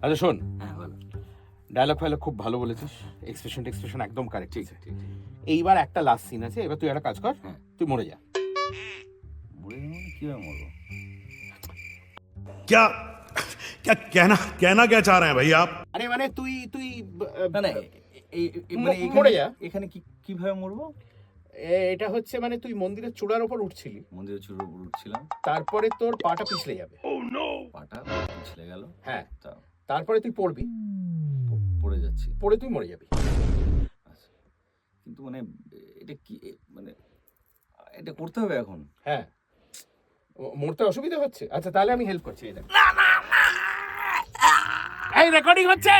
আচ্ছা শোন, হ্যাঁ বলো। ডায়লগ ফাইলগ খুব ভালো বলেছিস, এক্সপ্রেশন একদম কারেক্ট। ঠিক ঠিক। এইবার একটা লাস্ট সিন আছে, এবার তুই একটা কাজ কর, হ্যাঁ। তুই মরে যা। মরে যাবো মানে কিভাবে মরবো? क्या क्या कहना कहना क्या चाह रहे हैं भाई आप? আরে মানে তুই তুই না না মানে মরে যা। এখানে কিভাবে মরবো? এটা হচ্ছে মানে তুই মন্দিরের চূড়ার ওপর উঠছিলি, মন্দিরের চূড়ার উপর উঠছিলাম, তারপরে তোর পাটা পিছলে যাবে। পাটা পিছলে গেল, হ্যাঁ, তা তারপরে তুই পড়বি, পড়ে যাচ্ছি। পড়ে তুই মরে যাবি। আচ্ছা, কিন্তু মানে এটা কি মানে এটা করতে হবে এখন? হ্যাঁ, মরতে অসুবিধা হচ্ছে? আচ্ছা তাহলে আমি হেল্প করছি। এই রেকর্ডিং হচ্ছে।